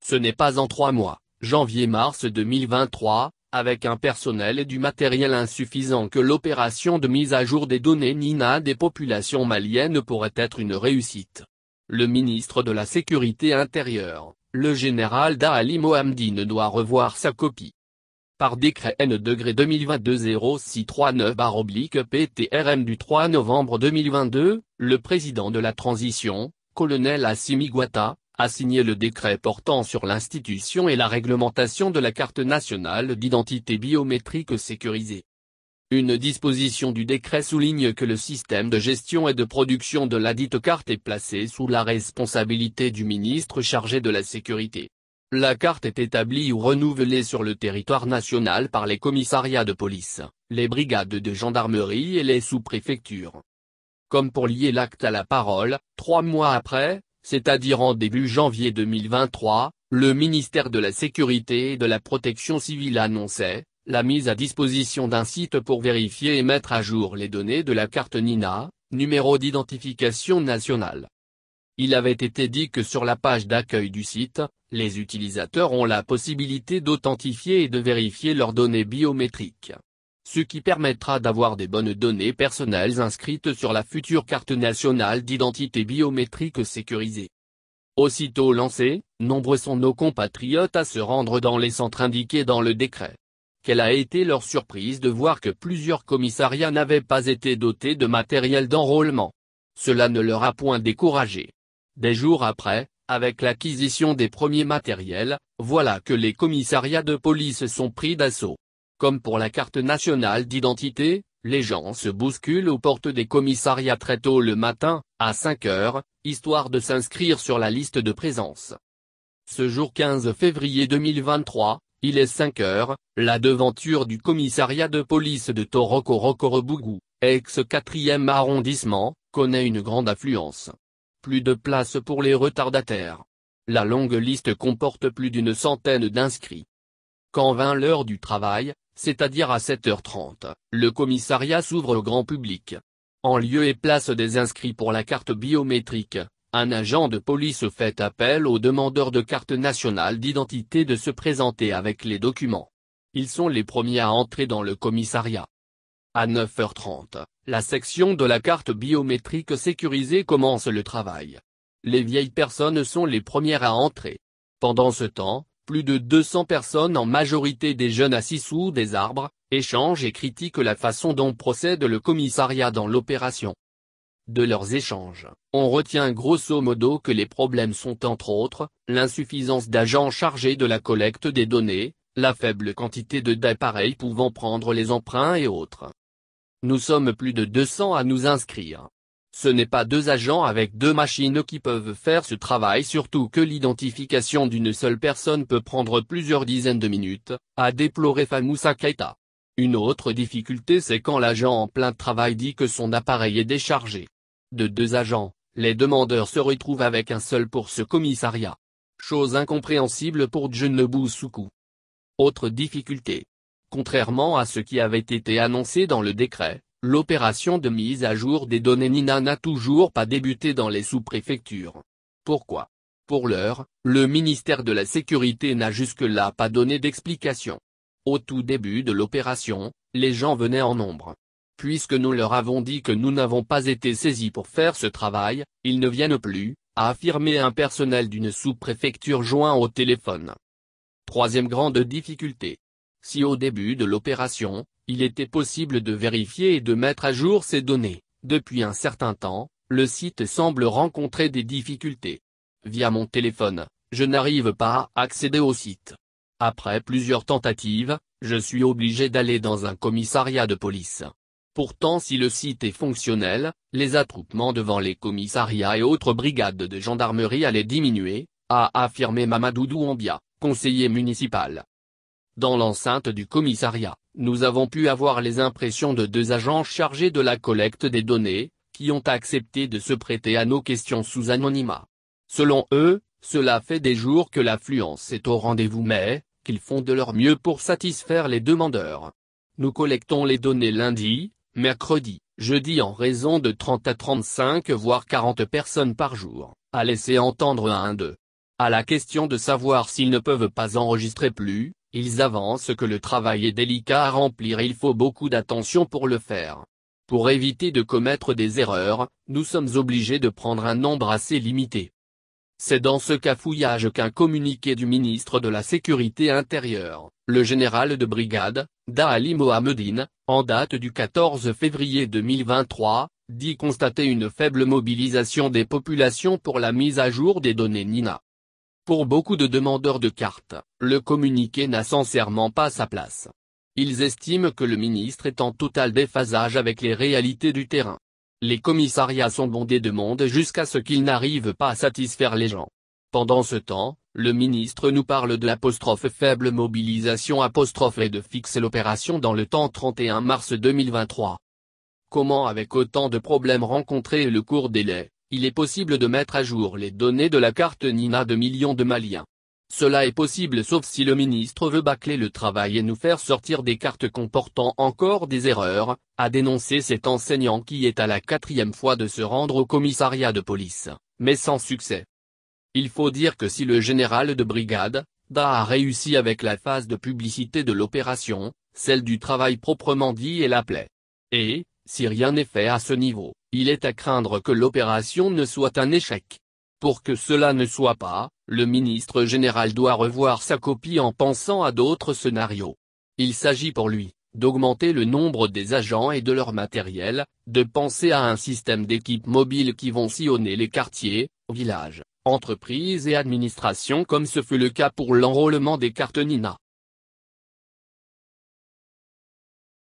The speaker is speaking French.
Ce n'est pas en 3 mois, janvier-mars 2023, avec un personnel et du matériel insuffisant que l'opération de mise à jour des données NINA des populations maliennes pourrait être une réussite. Le ministre de la Sécurité intérieure, le général Dahali Mohamdine doit revoir sa copie. Par décret N-2022-0639/PTRM du 3 novembre 2022, le président de la transition, colonel Assimi Goïta, a signé le décret portant sur l'institution et la réglementation de la carte nationale d'identité biométrique sécurisée. Une disposition du décret souligne que le système de gestion et de production de ladite carte est placé sous la responsabilité du ministre chargé de la sécurité. La carte est établie ou renouvelée sur le territoire national par les commissariats de police, les brigades de gendarmerie et les sous-préfectures. Comme pour lier l'acte à la parole, 3 mois après, c'est-à-dire en début janvier 2023, le ministère de la Sécurité et de la Protection civile annonçait la mise à disposition d'un site pour vérifier et mettre à jour les données de la carte NINA, numéro d'identification nationale. Il avait été dit que sur la page d'accueil du site, les utilisateurs ont la possibilité d'authentifier et de vérifier leurs données biométriques. Ce qui permettra d'avoir des bonnes données personnelles inscrites sur la future carte nationale d'identité biométrique sécurisée. Aussitôt lancée, nombreux sont nos compatriotes à se rendre dans les centres indiqués dans le décret. Quelle a été leur surprise de voir que plusieurs commissariats n'avaient pas été dotés de matériel d'enrôlement. Cela ne leur a point découragé. Des jours après, avec l'acquisition des premiers matériels, voilà que les commissariats de police sont pris d'assaut. Comme pour la carte nationale d'identité, les gens se bousculent aux portes des commissariats très tôt le matin, à 5 heures, histoire de s'inscrire sur la liste de présence. Ce jour 15 février 2023, il est 5 heures, la devanture du commissariat de police de Torokorobougou, ex-4e arrondissement, connaît une grande affluence. Plus de place pour les retardataires. La longue liste comporte plus d'une centaine d'inscrits. Quand vint l'heure du travail, c'est-à-dire à 7h30, le commissariat s'ouvre au grand public. En lieu et place des inscrits pour la carte biométrique, un agent de police fait appel aux demandeurs de carte nationale d'identité de se présenter avec les documents. Ils sont les premiers à entrer dans le commissariat. À 9h30, la section de la carte biométrique sécurisée commence le travail. Les vieilles personnes sont les premières à entrer. Pendant ce temps, plus de 200 personnes, en majorité des jeunes assis sous des arbres, échangent et critiquent la façon dont procède le commissariat dans l'opération. De leurs échanges, on retient grosso modo que les problèmes sont entre autres, l'insuffisance d'agents chargés de la collecte des données, la faible quantité d'appareils pouvant prendre les empreintes et autres. Nous sommes plus de 200 à nous inscrire. Ce n'est pas 2 agents avec 2 machines qui peuvent faire ce travail, surtout que l'identification d'une seule personne peut prendre plusieurs dizaines de minutes, a déploré Famoussa Keïta. Une autre difficulté, c'est quand l'agent en plein travail dit que son appareil est déchargé. De 2 agents, les demandeurs se retrouvent avec un seul pour ce commissariat. Chose incompréhensible pour Djenebou Soukou. Autre difficulté. Contrairement à ce qui avait été annoncé dans le décret, l'opération de mise à jour des données NINA n'a toujours pas débuté dans les sous-préfectures. Pourquoi? Pour l'heure, le ministère de la Sécurité n'a jusque-là pas donné d'explication. Au tout début de l'opération, les gens venaient en nombre. Puisque nous leur avons dit que nous n'avons pas été saisis pour faire ce travail, ils ne viennent plus, a affirmé un personnel d'une sous-préfecture joint au téléphone. Troisième grande difficulté. Si au début de l'opération, il était possible de vérifier et de mettre à jour ces données, depuis un certain temps, le site semble rencontrer des difficultés. Via mon téléphone, je n'arrive pas à accéder au site. Après plusieurs tentatives, je suis obligé d'aller dans un commissariat de police. Pourtant, si le site est fonctionnel, les attroupements devant les commissariats et autres brigades de gendarmerie allaient diminuer, a affirmé Mamadou Douambia, conseiller municipal. Dans l'enceinte du commissariat, nous avons pu avoir les impressions de 2 agents chargés de la collecte des données, qui ont accepté de se prêter à nos questions sous anonymat. Selon eux, cela fait des jours que l'affluence est au rendez-vous mais, qu'ils font de leur mieux pour satisfaire les demandeurs. Nous collectons les données lundi, mercredi, jeudi en raison de 30 à 35 voire 40 personnes par jour, a laissé entendre un d'eux. À la question de savoir s'ils ne peuvent pas enregistrer plus, ils avancent que le travail est délicat à remplir et il faut beaucoup d'attention pour le faire. Pour éviter de commettre des erreurs, nous sommes obligés de prendre un nombre assez limité. C'est dans ce cafouillage qu'un communiqué du ministre de la Sécurité intérieure, le général de brigade, Da'ali Mohamedine, en date du 14 février 2023, dit constater une faible mobilisation des populations pour la mise à jour des données NINA. Pour beaucoup de demandeurs de cartes, le communiqué n'a sincèrement pas sa place. Ils estiment que le ministre est en total déphasage avec les réalités du terrain. Les commissariats sont bondés de monde jusqu'à ce qu'ils n'arrivent pas à satisfaire les gens. Pendant ce temps, le ministre nous parle de faible mobilisation et de fixer l'opération dans le temps 31 mars 2023. Comment avec autant de problèmes rencontrés et le court délai, il est possible de mettre à jour les données de la carte NINA de millions de Maliens? Cela est possible sauf si le ministre veut bâcler le travail et nous faire sortir des cartes comportant encore des erreurs, a dénoncé cet enseignant qui est à la 4e fois de se rendre au commissariat de police, mais sans succès. Il faut dire que si le général de brigade, a réussi avec la phase de publicité de l'opération, celle du travail proprement dit est la plaie. Et, si rien n'est fait à ce niveau, il est à craindre que l'opération ne soit un échec. Pour que cela ne soit pas, le ministre général doit revoir sa copie en pensant à d'autres scénarios. Il s'agit pour lui, d'augmenter le nombre des agents et de leur matériel, de penser à un système d'équipes mobiles qui vont sillonner les quartiers, villages, entreprises et administrations comme ce fut le cas pour l'enrôlement des cartes NINA.